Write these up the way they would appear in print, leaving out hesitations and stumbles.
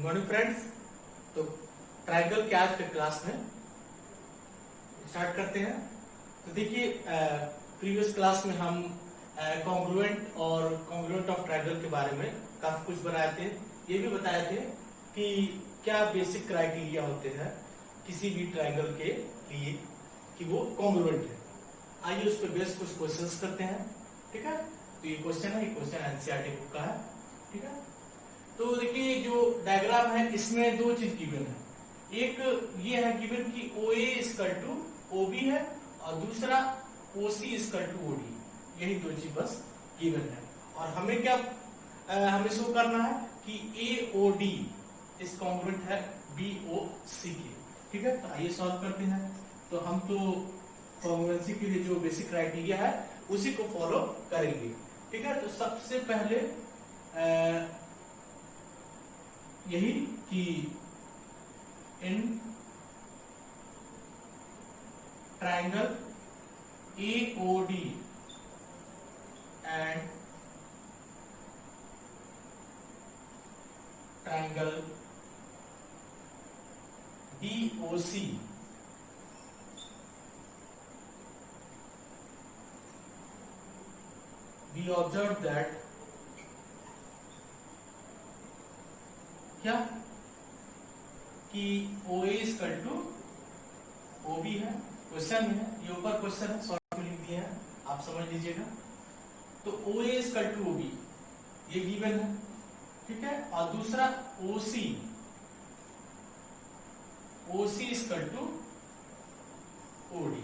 Morning friends. तो triangle के आज के क्लास में स्टार्ट करते हैं। तो देखिए प्रीवियस क्लास में हम कॉन्ग्रुएंट और कॉन्ग्रुएंट ऑफ ट्रायंगल के बारे में काफी कुछ बनाए थे। ये भी बताए थे कि क्या बेसिक क्राइटेरिया होते हैं किसी भी ट्रायंगल के लिए कि वो कॉन्ग्रुएंट है। आइए उस पर बेस कुछ क्वेश्चंस करते हैं। ठीक है, तो ये क्वेश्चन है, ये क्वेश्चन एनसीईआरटी बुक का है। ठीक है, तो देखिए जो डायग्राम है इसमें दो चीज गिवन है। एक ये है गिवन कि OA इक्वल टू OB है और दूसरा OC इक्वल टू OD। यही दो चीज बस गिवन है और हमें क्या हमें शो करना है कि AOD इस कॉन्ग्रुएंट है BOC के। ठीक है, तो आइए सॉल्व करते हैं। तो हम तो कॉन्ग्रुएंसी के लिए जो बेसिक क्राइटेरिया है उसी को फॉलो करेंगे। ठीक है, तो सबसे पहले यही कि in triangle AOD and triangle DOC we observe that क्या कि OA इक्वल टू OB है। क्वेश्चन है, ये ऊपर क्वेश्चन है, शॉर्ट में लिख दिए हैं, आप समझ लीजिएगा। तो OA इक्वल टू OB ये गिवन है। ठीक है, और दूसरा OC इक्वल टू OD।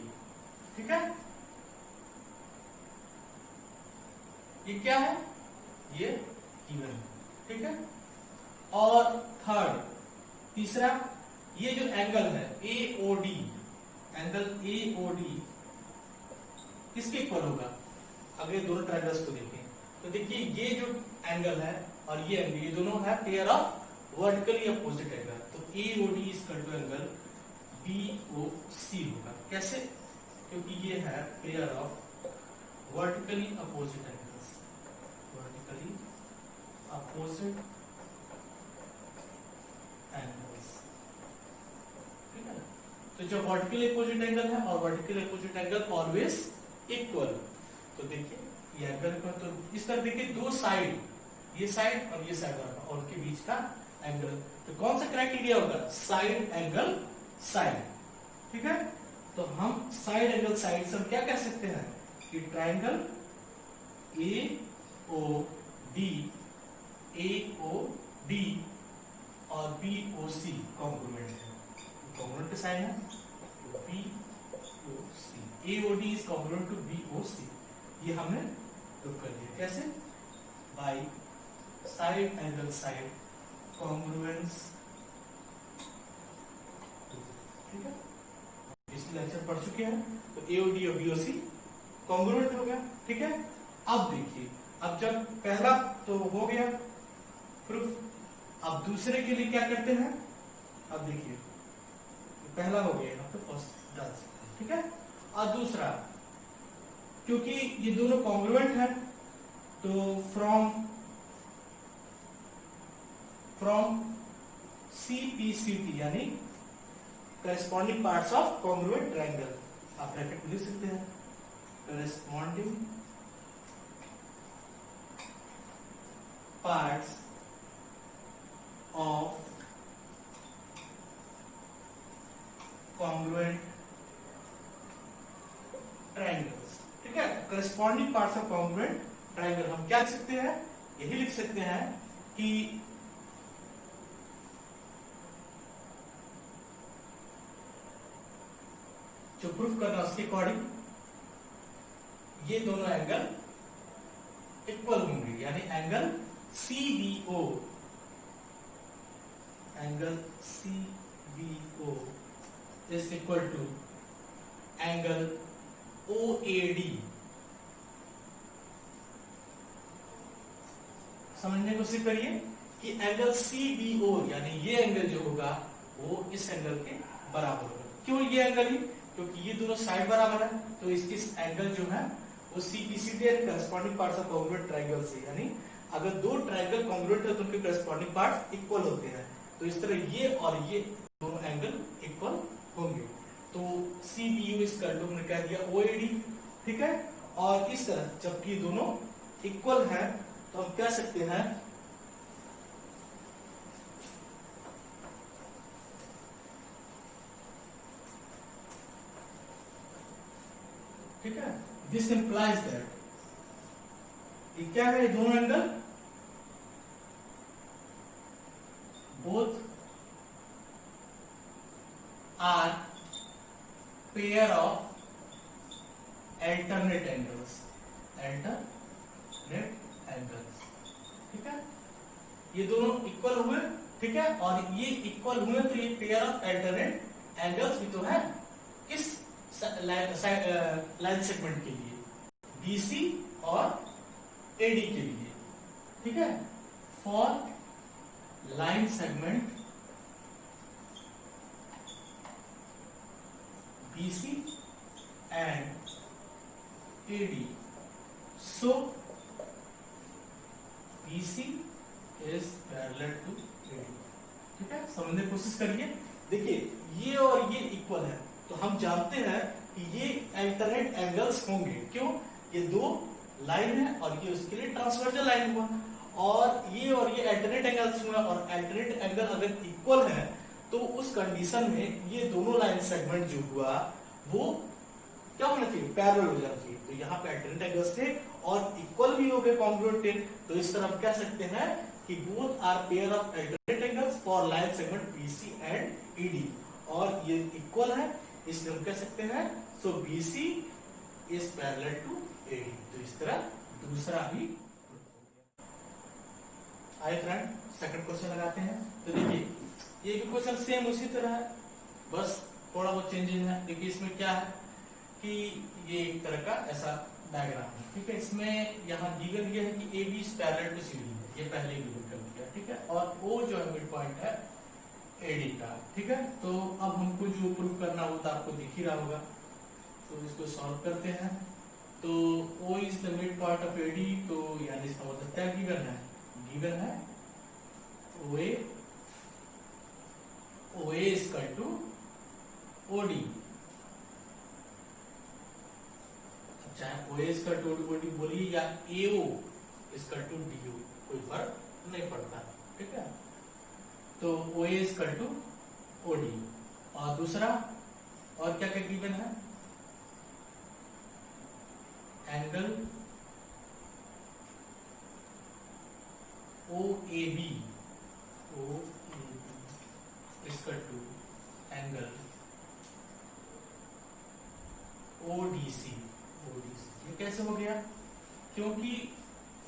ठीक है, ये क्या है, ये गिवन है। ठीक है, और थर्ड तीसरा ये जो एंगल है AOD, एंगल AOD किसके इक्वल होगा। अगर दोनों ट्रायंगल्स को देखें तो देखिए ये जो एंगल है और ये एंगल, ये दोनों है pair of vertically opposite angle. तो AOD equal to angle BOC होगा। कैसे, क्योंकि ये है pair of vertically opposite angles, vertically opposite angles. ठीक है, तो जो वर्टिकली अपोजिट एंगल है और vertically opposite angle always equal. तो देखिए ये एंगल का तो इस तरह देखिए दो साइड, ये साइड और ये साइड और उनके बीच का एंगल, तो कौन सा क्राइटेरिया होगा, साइड एंगल साइड। ठीक है, तो हम साइड एंगल साइड से हम क्या कह सकते हैं कि ट्रायंगल AOD और BOC कॉन्ग्रुएंट है। कॉन्ग्रुएंट साइन है BOC, AOD is congruent to BOC। ये हमने प्रूव कर दिया। कैसे, by side angle side congruence. ठीक है, इसके लेक्चर पढ़ चुके हैं। तो AOD और BOC कॉन्ग्रुएंट हो गया। ठीक है, अब देखिए, अब जब पहला तो हो गया प्रूफ, अब दूसरे के लिए क्या करते हैं। अब देखिए पहला हो गया, तो फर्स्ट डाल सकते हैं। ठीक है, और दूसरा क्योंकि ये दोनों कॉन्ग्रुएंट है तो फ्रॉम CPCT यानी corresponding parts of congruent triangle, आप ब्रैकेट में लिख सकते हैं corresponding parts of congruent triangles। ठीक है, corresponding parts of congruent triangle हम क्या लिख सकते हैं, यही लिख सकते हैं कि जो प्रूफ करना उसके अकॉर्डिंग ये दोनों एंगल इक्वल होंगे, यानी angle CBO, angle CBO is equal to angle OAD। समझने की कोशिश करिए कि एंगल CBO यानी ये एंगल जो होगा वो इस एंगल के बराबर होगा। क्यों ये एंगल ही, क्योंकि ये दोनों साइड बराबर है, तो इसकी एंगल जो है वो CPCT corresponding parts of congruent triangle से, यानी अगर दो ट्रायंगल कॉन्ग्रुएंट है तो उनके करस्पॉन्डिंग पार्ट्स इक्वल होते हैं। तो इस तरह ये और ये दोनों एंगल इक्वल होंगे। तो CBU इसका हमने कह दिया OAD, ठीक है। और इस तरह जबकि दोनों इक्वल है तो हम कह सकते हैं ठीक है, दिस इंप्लाइज दैट ये क्या है, दोनों angle both are pair of alternate angles, ठीक है। ये दोनों इक्वल हुए, ठीक है, और ये इक्वल हुए तो ये पेयर ऑफ अल्टरनेट एंगल्स भी तो है किस लाइन सेगमेंट के लिए, BC और AD के लिए, ठीक है। For line segment BC and AD, so BC is parallel to AD, ठीक है। समझने की कोशिश करिए। देखिए ये और ये इक्वल है तो हम जानते हैं कि ये अल्टरनेट एंगल्स होंगे, क्यों, ये दो लाइन है और ये उसके लिए ट्रांसवर्जल लाइन हुआ, और ये अल्टरनेट एंगल्स हुआ, और अल्टरनेट एंगल अगर इक्वल है तो उस कंडीशन में ये दोनों लाइन सेगमेंट जो हुआ वो क्या होना चाहिए, पैरेलल हो जाना चाहिए। तो यहाँ पे अल्टरनेट एंगल्स थे और इक्वल भी हो गए, कॉन्ग्रुएंट थे, तो इस तरह हम कह सकते हैं कि both are pair of alternate angles for line segment BC and ED, और ये इक्वल है, इसलिए हम कह सकते हैं so BC is parallel to AD। तो इस तरह दूसरा भी आए फ्रेंड। सेकंड क्वेश्चन लगाते हैं। तो देखिए ये भी क्वेश्चन सेम उसी तरह है, बस थोड़ा बहुत चेंजेस है। देखिए इसमें क्या है कि ये एक तरह का ऐसा डायग्राम है, ठीक है। इसमें यहाँ गिवन ये है कि AB is parallel to CD, ये पहले गिवन कर दिया, ठीक है, और O जो है मिड पॉइंट है AD का, ठीक है। तो अब हमको जो प्रूफ करना हो तो आपको दिख ही रहा होगा, तो इसको सॉल्व करते हैं। तो O is the mid point of AD, तो यानी इसका मतलब क्या गिवन है OA is equal to OD, चाहे OA इसका टू OD बोलिए या AO इसका टू DO, कोई फर्क नहीं पड़ता, ठीक है। तो OA इसका टू OD, और दूसरा और क्या क्या गिवन है, एंगल OAB इसका टू एंगल ODC, ये कैसे हो गया, क्योंकि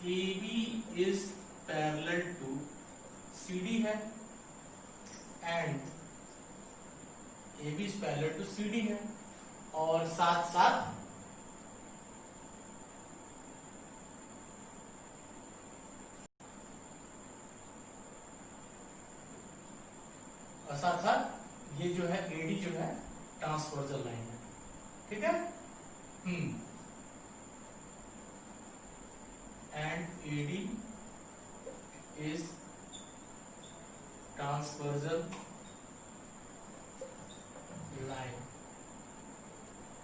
AB is parallel to CD है and AB is parallel to CD है, और साथ साथ ये जो है AD जो है ट्रांसवर्जल लाइन है, ठीक है। And AD is transversal line,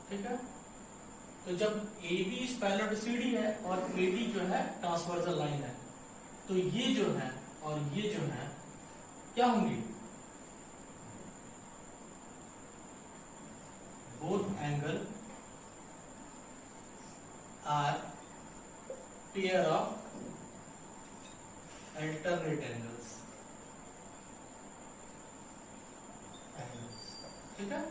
ठीक है। तो जब AB is parallel to CD है और AD जो है ट्रांसवर्जल लाइन है, तो ये जो है और ये जो है क्या होंगे, both angle are pair of alternate angles, ठीक है,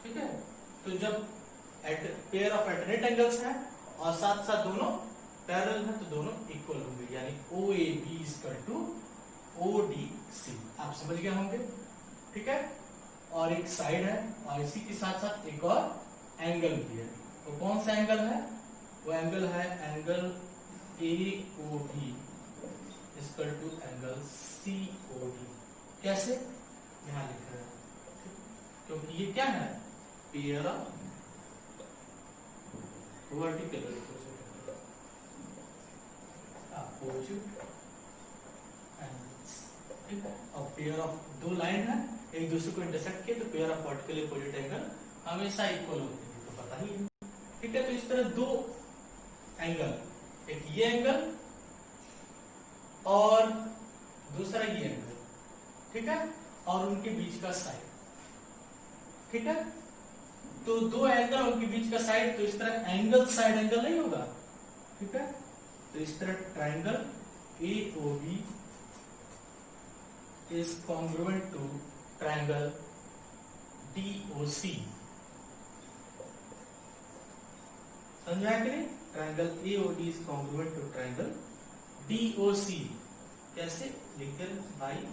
ठीक है। तो जब पेयर ऑफ अल्टरनेट एंगल्स हैं और साथ साथ दोनों पैरेलल हैं तो दोनों इक्वल होंगे, यानी OAB इक्वल टू ODC, आप समझ गए होंगे, ठीक है। और एक साइड है और इसी के साथ साथ एक और एंगल भी है, तो कौन सा एंगल है, वो एंगल है angle AOD equal to angle COD, कैसे, यहां लिखा है, क्योंकि ये क्या है, पेयर ऑफ वर्टिकल अपोजिट ठीक है। और पेयर ऑफ दो लाइन है एक दूसरे को इंटरसेक्ट किए तो pair of vertically opposite angle हमेशा इक्वल होते हैं, तो पता ही है। ठीक है, तो इस तरह दो एंगल, एक ये एंगल और दूसरा ये एंगल, ठीक है, और उनके बीच का साइड, ठीक है। तो दो एंगल उनके बीच का साइड, तो इस तरह एंगल साइड एंगल नहीं होगा, ठीक है। तो इस तरह triangle AOB is congruent to triangle DOC, समझा कि नहीं? Triangle AOD is congruent to triangle DOC, कैसे लिखते हैं भाई?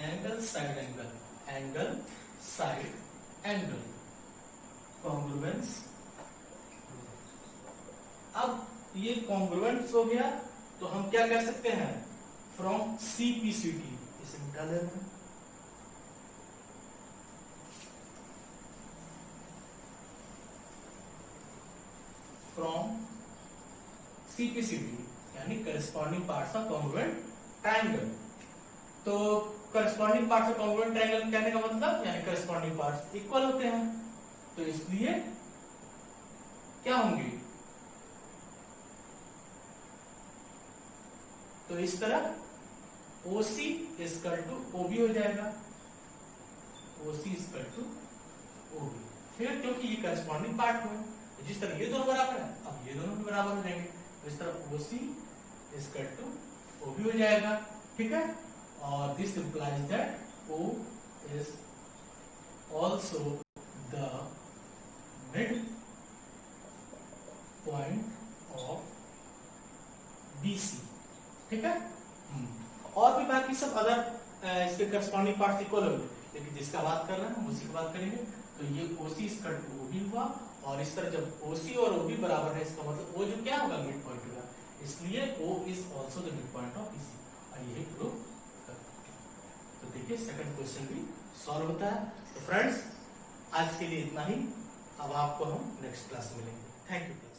Angle side angle, angle side angle, congruence. अब ये कॉन्ग्रुएंस हो गया, तो हम क्या कर सकते हैं? फ्रॉम CPCT, इसे मिटा लेना है। फ्रॉम CPCT यानी corresponding parts of congruent triangle. तो corresponding parts of congruent triangle कहने का मतलब यानी करस्पॉन्डिंग पार्ट्स इक्वल होते हैं, तो इसलिए क्या होंगे? तो इस तरह OC इक्वल टू OB हो जाएगा, OC इक्वल टू OB, ठीक है, क्योंकि ये करस्पॉन्डिंग पार्ट हुए। जिस तरह ये दोनों बराबर है, अब ये दोनों भी बराबर हो जाएंगे, तो इस तरह OC इक्वल टू OB हो जाएगा, ठीक है। और this implies that O is also the mid point of BC, ठीक है। और भी बाकी सब अगर इसके करस्पॉन्डिंग पार्ट्स इक्वल होंगे, लेकिन जिसका बात कर रहे हैं हम उसी की बात करेंगे। तो ये OC इक्वल टू OB हुआ, और इस तरह जब OC और OB बराबर है, इसका मतलब O जो क्या होगा? मिड पॉइंट होगा, इसलिए O is also the mid point of BC, और यही प्रूव कर। तो देखिए सेकंड क्वेश्चन भी सॉल्व होता है। तो फ्रेंड्स आज के लिए इतना ही, अब आपको हम नेक्स्ट क्लास में मिलेंगे। Thank you.